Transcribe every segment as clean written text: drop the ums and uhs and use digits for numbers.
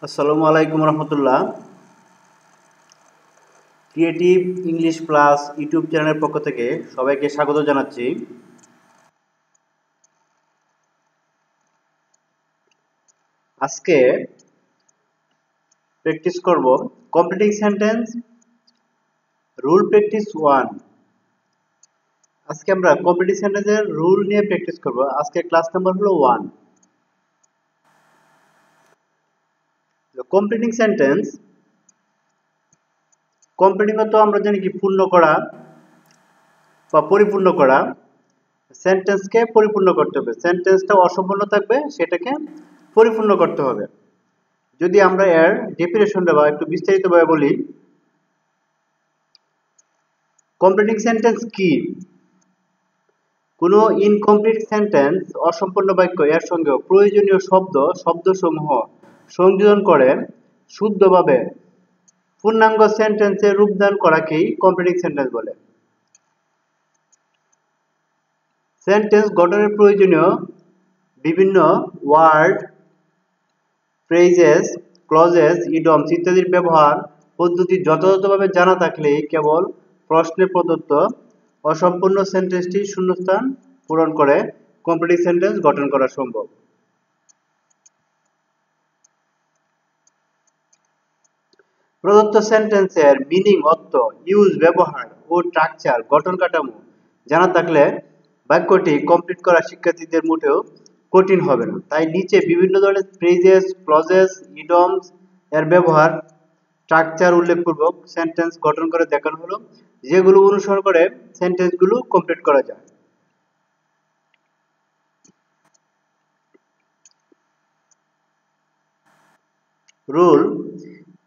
আসসালামু আলাইকুম রহমতুল্লাহ। Creative English plus YouTube চ্যানেলের পক্ষ থেকে সবাইকে স্বাগত জানাচ্ছি। আজকে প্র্যাকটিস করব কমপ্লিটিং সেন্টেন্স রুল প্র্যাকটিস 1। আজকে আমরা কমপ্লিটিং সেন্টেন্সের রুল নিয়ে প্র্যাকটিস করব। আজকে ক্লাস নাম্বার হলো 1। কমপ্লিটিং সেন্টেন্স, কমপ্লিটিং তো আমরা জানি কি পূর্ণ করা বা পরিপূর্ণ করা। সেন্টেন্সকে পরিপূর্ণ করতে হবে। সেন্টেন্সটা অসম্পূর্ণ থাকবে, সেটাকে পরিপূর্ণ করতে হবে। যদি আমরা এর ডেফিনেশনটা বা একটু বিস্তারিতভাবে বলি, কমপ্লিটিং সেন্টেন্স কি? কোনো ইনকমপ্লিট সেন্টেন্স অসম্পূর্ণ বাক্য এর সঙ্গে প্রয়োজনীয় শব্দসমূহ সংযোজন করে শুদ্ধভাবে পূর্ণাঙ্গ সেন্টেন্সে রূপদান করাকেই কমপ্লিটিং সেন্টেন্স বলে। সেন্টেন্স গঠনের প্রয়োজনীয় বিভিন্ন ওয়ার্ড, ফ্রেজেস, ক্লজেস, ইডমস ইত্যাদির ব্যবহার পদ্ধতি যথাযথভাবে জানা থাকলেই কেবল প্রশ্নে প্রদত্ত অসম্পূর্ণ সেন্টেন্সটি শূন্যস্থান পূরণ করে কমপ্লিটিং সেন্টেন্স গঠন করা সম্ভব। প্রদত্ত সেন্টেন্সের মিনিং, অর্থ, ইউজ, ব্যবহার ও স্ট্রাকচার, গঠন কাঠামো জানা থাকলে বাক্যটি কমপ্লিট করা শিক্ষার্থীদের মোটেও কঠিন হবে না। তাই নিচে বিভিন্ন ধরনের ফ্রেজেস, ক্লজেস, ইডমস এর ব্যবহার, স্ট্রাকচার উল্লেখপূর্বক সেন্টেন্স গঠন করে দেখানো হলো, যেগুলো অনুসরণ করে সেন্টেন্সগুলো কমপ্লিট করা যায়। Rule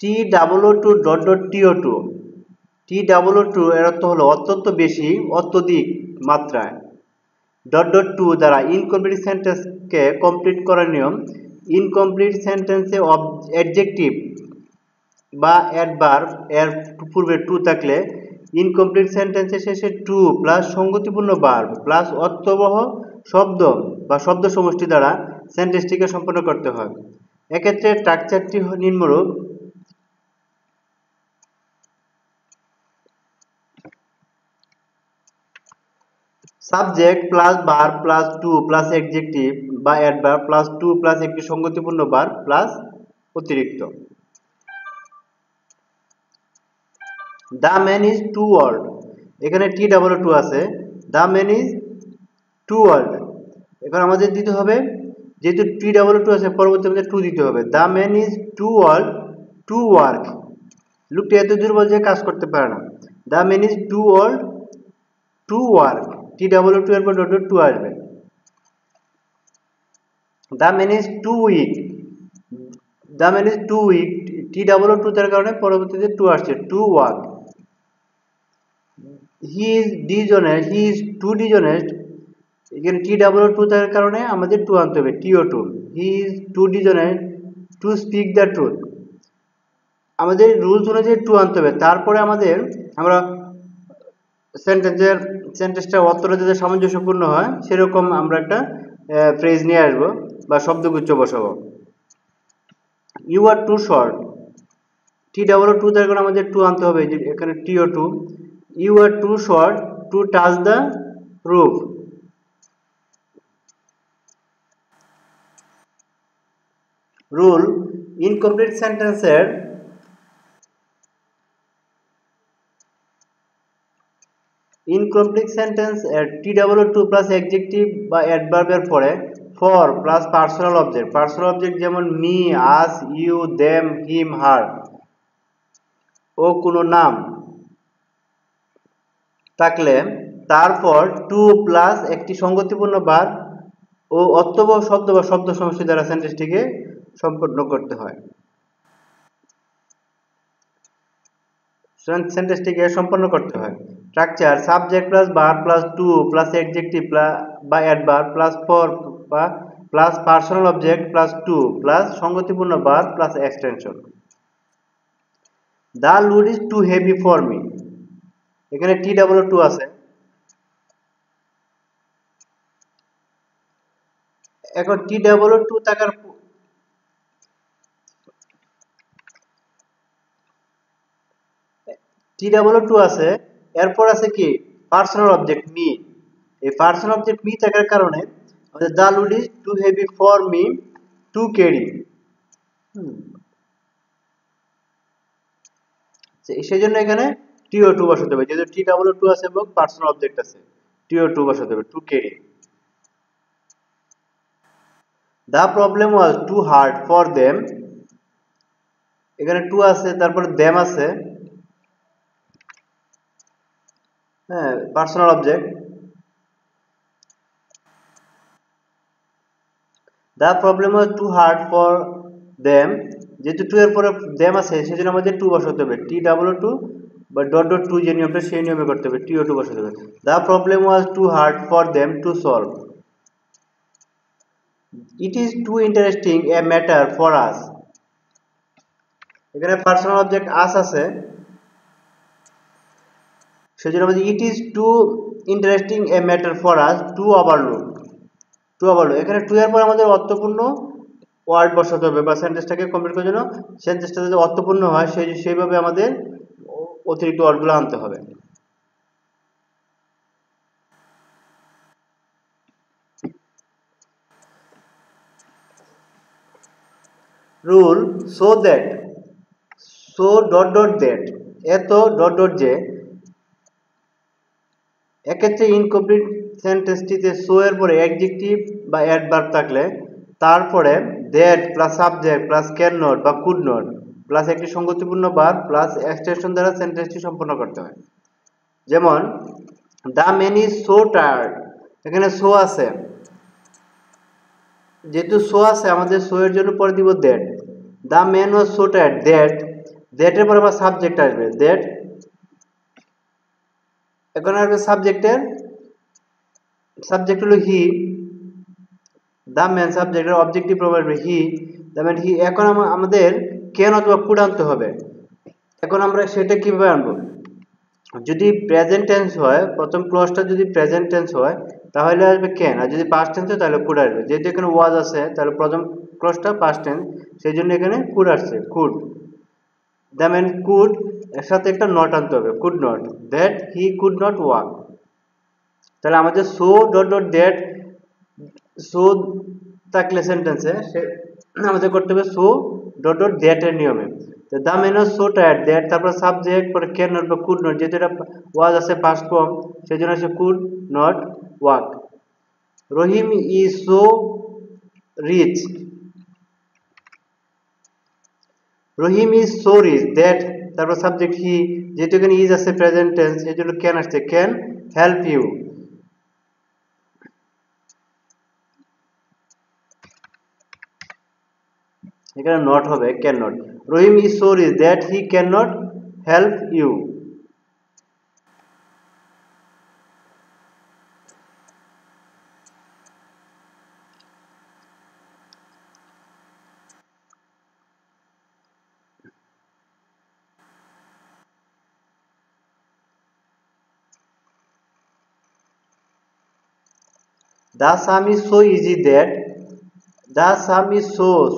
TOO2.TO2। TOO2 এর অর্থ হলো অত্যন্ত বেশি, অত্যধিক মাত্রায়। .2 দ্বারা ইনকমপ্লিট সেন্টেন্সকে কমপ্লিট করার নিয়ম। ইনকমপ্লিট সেন্টেন্সে অ্যাডজেক্টিভ বা অ্যাডভার্ব এর পূর্বে টু থাকলে ইনকমপ্লিট সেন্টেন্সের শেষে টু প্লাস সঙ্গতিপূর্ণ ভার্ব প্লাস অর্থবহ শব্দ বা শব্দ সমষ্টি দ্বারা সেন্টেন্সটিকে সম্পন্ন করতে হয়। এক্ষেত্রে স্ট্রাকচারটি নিম্নরূপ: subject plus verb plus two plus adjective বা অ্যাডভার্ব প্লাস টু প্লাস একটি সঙ্গতিপূর্ণ ভার্ব প্লাস অতিরিক্ত। The man is too word. এখানে TOO2 আছে। The man is too word. এখন আমাদের দিতে হবে, যেহেতু TOO2 আছে, পরবর্তী আমাদের টু দিতে হবে। The man is too word to work. লোকটি এত দুর্বল যে কাজ করতে পারে না। The man is too word to work. TOO2 এর পর .2 আসবে। The man is too weak. The man is too weak, TOO2 তার কারণে পরবর্তীতে টু আসছে, to work. He is dishonest, he is too dishonest. এখানে TOO2 তার কারণে আমাদের টু আনতে হবে, TO2। He is too dishonest to speak the truth. আমাদের রুলস অনুযায়ী টু আনতে হবে। তারপরে আমরা সেন্টেন্সটা অর্থটা যাতে সামঞ্জস্যপূর্ণ হয় সেরকম আমরা একটা ফ্রেজ নিয়ে আসবো বা শব্দগুচ্ছ বসাবো। You are too short. TOO2 তার কারণে আমাদের টু আনতে হবে, এখানে TO2। You are too short to touch the roof. Rule incomplete সেন্টেন্সের ইনকমপ্লিট সেন্টেন্স এর TOO2 প্লাস অ্যাডজেক্টিভ বা অ্যাডভার্বের পরে for plus personal object. Personal object যেমন me, us, you, them, him, her ও কোনো নাম থাকলে তারপর টু প্লাস একটি সঙ্গতিপূর্ণ ভার্ব ও অর্থবহ শব্দ বা শব্দ সমষ্টি দ্বারা সেন্টেন্সটিকে সম্পন্ন করতে হয়। সেন্টেন্সটিকে সম্পন্ন করতে হয়। Structure: subject plus verb plus two plus adjective বা অ্যাডভার্ব প্লাস ফর বা plus personal object plus two plus সঙ্গতিপূর্ণ verb plus extension. The load is too heavy for me. এখানে TOO2 আছে। এখন TOO2 থাকার T2 আছে, এরপর আছে কি পার্সোনাল অবজেক্ট মি। এই পার্সোনাল অবজেক্ট মি থাকার কারণে আমাদের the load is too heavy for me to carry. সেই জন্য এখানে TO2 বসাতে হবে, যেহেতু T2 আছে এবং পার্সোনাল অবজেক্ট আছে, TO2 বসাতে হবে, to carry. The problem was too hard for them, এখানে টু আছে, তারপরে them আছে, হ্যাঁ personal object. The problem was too hard for them, যেহেতু টু এর পরে them আছে সেজন্য আমাদের টু বসাতে হবে, T2 বা ডট ডট টু যে নিয়মটা সেই নিয়মে করতে হবে, TO2 বসাতে হবে। The problem was too hard for them to solve. It is too interesting a matter for us, এখানে পার্সোনাল অবজেক্ট আস আছে, সেজন্য আমাদের it is too interesting a matter for us to overlook. এখানে to এর পর আমাদের অর্থপূর্ণ word বসাতে হবে, বা সেন্টেন্সটাকে কমপ্লিট করার জন্য সেন্টেন্সটা যদি অর্থপূর্ণ হয় সেইভাবে আমাদের অতিরিক্ত ওয়ার্ডগুলো আনতে হবে। Rule so that, so dot dot that, এত ডট ডট যে, এক্ষেত্রে ইনকমপ্লিট সেন্টেন্সটিতে সো এর পরে অ্যাডজেক্টিভ বা অ্যাডভার্ব থাকলে তারপরে that plus subject plus can not বা কুড নট প্লাস একটি সঙ্গতিপূর্ণ ভার্ব প্লাস এক্সটেনশন দ্বারা সেন্টেন্সটি সম্পন্ন করতে হয়। যেমন the man is so tired, এখানে সো আছে, যেহেতু সো আছে আমাদের সো এর জন্য পরে দিব that. The man was so tired, দ্যাটের পরে আবার সাবজেক্ট আসবে, দ্যাট, এখন আসবে সাবজেক্ট হলো হি, দ্য ম্যান সাবজেক্টের অবজেক্টিভ প্রব আসবে হি, দ্য ম্যান হি। এখন আমাদের ক্যান অথবা কুড আনতে হবে। এখন আমরা সেটা কিভাবে আনবো, যদি প্রেজেন্ট টেন্স হয়, প্রথম ক্লজটা যদি প্রেজেন্ট টেন্স হয় তাহলে আসবে ক্যান, আর যদি পাস্ট টেন্স হয় তাহলে কুড আসবে। যেহেতু এখানে ওয়াজ আছে তাহলে প্রথম ক্লজটা পাস্ট টেন্স, সেই জন্য এখানে কুড আসছে, কুড। দ্য ম্যান কুড এর সাথে একটা নট আনতে হবে, could not, that he could not walk. তাহলে আমাদের so dot dot that, so থাকলে সেন্টেন্সে আমাদের করতে হবে সো ডট ডট দ্যাট এর নিয়মে। The man was so tired, that, তারপর সাবজেক্ট, পরে ক্যান নট বা কুড নট, যেহেতু এটা ওয়াজ আছে পাস্ট ফর্ম সেই জন্য আছে could not walk. Rahim is so rich, Rahim is so rich, that, তারপর সাবজেক্ট হি, যেহেতু এখানে ইজ আছে প্রেজেন্ট টেন্স এই জন্য ক্যান আসছে, ক্যান হেল্প ইউ। এখানে নট হবে, can not. Rahim is so rich that he can not help you. The sum is so easy that, the sum is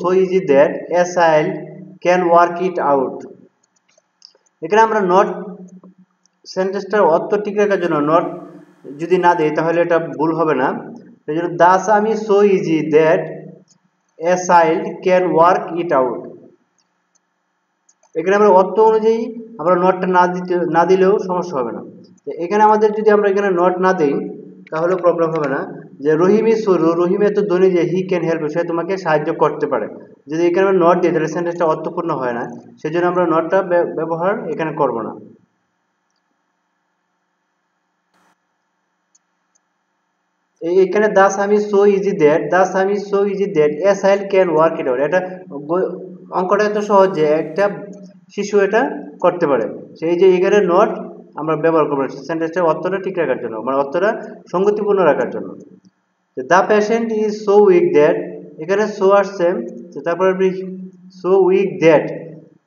so easy that a child can work it out. এখানে আমরা not সেন্টেন্সটার অর্থ ঠিক রাখার জন্য not যদি না দেই তাহলে এটা ভুল হবে না, সেই জন্য the sum is so easy that a child can work it out। এখানে আমরা অর্থ অনুযায়ী আমরা নটটা না দিলেও সমস্যা হবে না। এখানে আমাদের যদি আমরা এখানে নট না দেই তাহলে প্রবলেম হবে না, যে রহিম ইজ সো, রহিম এত ধনী যে হি ক্যান হেল্প, সে তোমাকে সাহায্য করতে পারে। যদি এখানে আমরা নট দিই তাহলে সেন্টেন্সটা অর্থপূর্ণ হয় না, সেই জন্য আমরা নটটা ব্যবহার এখানে করব না। এখানে the some is so easy that, the some is so easy that a child can work it out, এটা অঙ্কটা এত সহজ যে একটা শিশু এটা করতে পারে, সেই যে এখানে নট আমরা ব্যবহার করবো সেন্টেন্সটার অর্থটা ঠিক রাখার জন্য, মানে অর্থটা সঙ্গতিপূর্ণ রাখার জন্য। The patient is so weak that, এখানে সো আসছে, তারপরে সো উইক দ্যাট,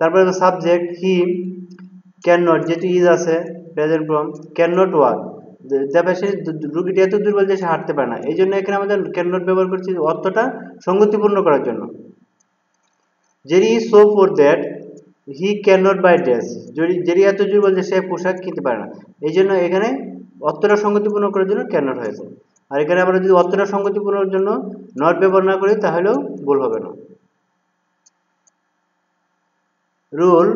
তারপরে সাবজেক্ট হি, ক্যান নট, যেহেতু ইজ আছে present form, can not walk, the patient, রুগীটি এত দুর্বল যে সে হাঁটতে পারে না, এই জন্য এখানে আমাদের ক্যান নট ব্যবহার করছি অর্থটা সঙ্গতিপূর্ণ করার জন্য। Jerry is so poor that, he can not buy dress, যদি যেটি এত জোর বলছে সে পোশাক কিনতে পারে না, এই জন্য এখানে অর্থটা সঙ্গতিপূর্ণ করার জন্য ক্যান নট হয়েছে। আর এখানে আমরা যদি অর্থটা সঙ্গতিপূর্ণের জন্য নট ব্যবহার না করি তাহলেও ভুল হবে না। রুল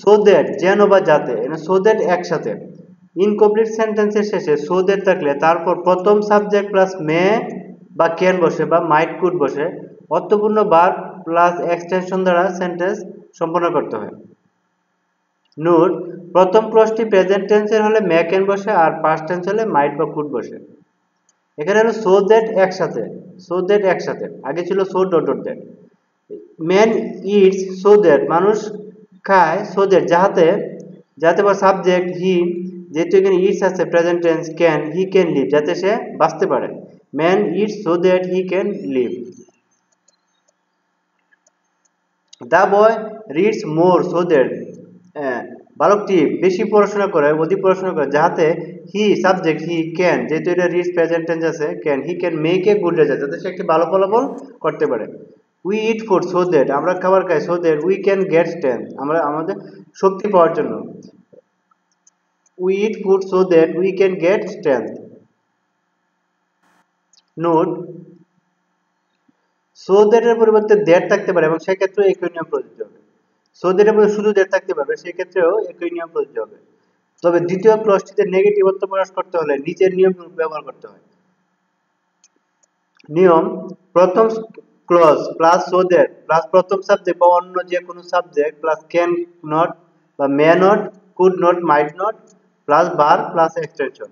সো দ্যাট, যেন বা যাতে, সো দ্যাট একসাথে। ইনকমপ্লিট সেন্টেন্সের শেষে সো দ্যাট থাকলে তারপর প্রথম সাবজেক্ট প্লাস মে বা ক্যান বসে বা মাইট কুড বসে অর্থপূর্ণ ভার্ব প্লাস এক্সটেনশন দ্বারা সেন্টেন্স সম্পন্ন করতে হয়। নোট, প্রথম ক্লজটি প্রেজেন্ট টেন্সের হলে মে ক্যান বসে আর পাস্ট টেন্স হলে মাইট বা কুড বসে। এখানে হলো সো দ্যাট একসাথে, সো দ্যাট একসাথে, আগে ছিল so dot dot that. Man it's so that, মানুষ খায় সো দ্যাট যাহাতে, যাতে বা সাবজেক্ট হি, যেহেতু এখানে ইটস আছে present tense, can, he can live, যাতে সে বাঁচতে পারে। Man it's so that he can live. The boy reads more so that, বালকটি বেশি পড়াশোনা করে, অধিক পড়াশোনা করে যাহাতে হি সাবজেক্ট হি ক্যান, যেহেতু এটা রিডস প্রেজেন্ট টেন্স আছে, can, he can make a good result, যাতে সে একটি ভালো ফলাফল করতে পারে। We eat food so that, আমরা খাবার খাই so that we can get strength, আমরা আমাদের শক্তি পাওয়ার জন্য। We eat food so that we can get strength. Note, so দ্যাটের পরিবর্তে দ্যাট থাকতে পারে এবং সেক্ষেত্রেও একই নিয়ম প্রযোজ্য হবে। সো দ্যাটের পরিবর্তে শুধু দ্যাট থাকতে পারবে, সেক্ষেত্রেও একই নিয়ম প্রযোজ্য হবে। তবে দ্বিতীয় ক্লজটিতে নেগেটিভ অর্থ প্রকাশ করতে হলে নিচের নিয়ম ব্যবহার করতে হয়। নিয়ম, প্রথম clause plus so that plus প্রথম সাবজেক্ট বা অন্য যে কোনো সাবজেক্ট প্লাস ক্যান নট বা may not, could not, might not plus verb plus extension.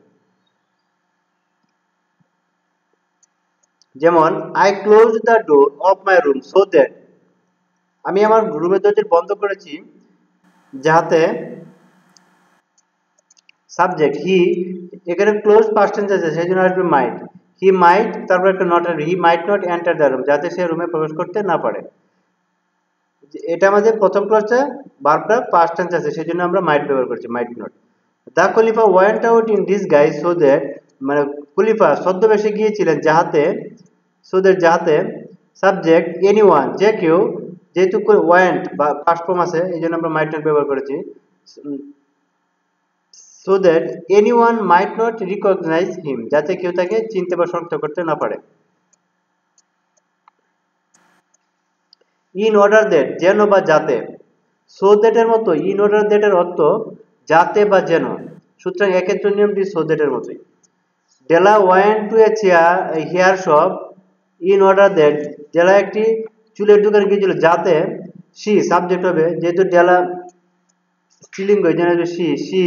যেমন I close the door of my room so that, আমি আমার রুমের দরজা বন্ধ করেছি যাহাতে সাবজেক্ট হি, এখানে ক্লোজ পাস্ট টেন্স আছে সেই জন্য আসবে মাইট, হি মাইট, তারপর একটা নট আসবে, he might not enter the room, যাতে সে রুমে প্রবেশ করতে না পারে। এটা আমাদের প্রথম ক্লজে ভার্বটা পাস্ট টেন্স আছে সেই জন্য আমরা মাইট ব্যবহার করছি, might not. The Khalifa went out in this guys so that, মানে খলিফা ছদ্মবেশে গিয়েছিলেন যাহাতে, সো দ্যাট যাহাতে সাবজেক্ট এনিওয়ান, যে কেউ, যেহেতু ওয়েন্ট বা পাস্ট ফর্ম আছে এই জন্য আমরা মাইট নট ব্যবহার করেছি, so that anyone might not recognize him, যাতে কেউ তাকে চিনতে বা শনাক্ত করতে না পারে। in order that, যেন বা যাতে, so that এর মতো in order that এর অর্থ যাতে বা যেন, সুতরাং এক্ষেত্রে নিয়মটি so that এর মতোই। ডেলা went to a hair shop in order that, ডেলা একটি চুলের দোকানে গিয়েছিল যাতে, she সাবজেক্ট হবে, যেহেতু ডেলা স্ত্রীলিঙ্গ এই জন্য she,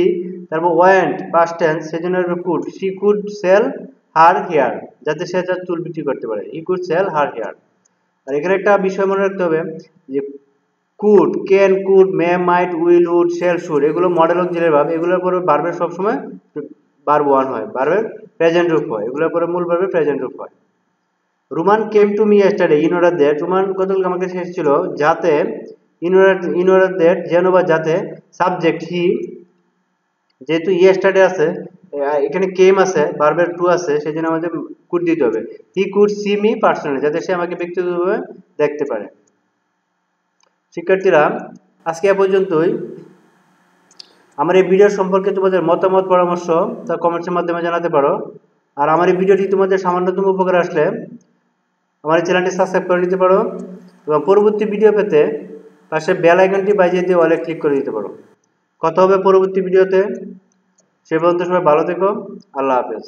তারপর ওয়েন্ট পাস্ট টেন্স সেজন্য could, she could sell her hair, যাতে সে তার চুল বিক্রি করতে পারে, he could sell her hair. আর এখানে একটা বিষয় মনে রাখতে হবে যে could, can, could, may, might, will, would, shall, should এগুলো মডেল অক্সিলারি ভার্ব, এগুলোর পরে ভার্বের সবসময় ভার্ব ওয়ান হয়, ভার্বের প্রেজেন্ট রূপ হয়, এগুলোর পরে মূল ভার্বের প্রেজেন্ট রূপ হয়। Roman came to me yesterday in order that, Roman গতকাল আমাকে কাছে এসেছিল যাতে, ইন অর্ডার দ্যাট যেন বা যাতে সাবজেক্ট হি, যেহেতু ইয়েস্টারডে আছে এখানে কেম আছে ভার্বের টু আছে সেই জন্য আমাদের কুড দিতে হবে। He could see me personally, যাতে সে আমাকে ব্যক্তিগতভাবে দেখতে পারে। শিক্ষার্থীরা আজকে এ পর্যন্তই। আমার এই ভিডিও সম্পর্কে তোমাদের মতামত পরামর্শ তা কমেন্টসের মাধ্যমে জানাতে পারো। আর আমার এই ভিডিওটি তোমাদের সামান্যতম উপকার আসলে আমার এই চ্যানেলটি সাবস্ক্রাইব করে নিতে পারো এবং পরবর্তী ভিডিও পেতে পাশে বেল আইকনটি বাজিয়ে দিয়ে অলে ক্লিক করে দিতে পারো। কথা হবে পরবর্তী ভিডিওতে, সে পর্যন্ত সবাই ভালো থেকো, আল্লাহ হাফেজ।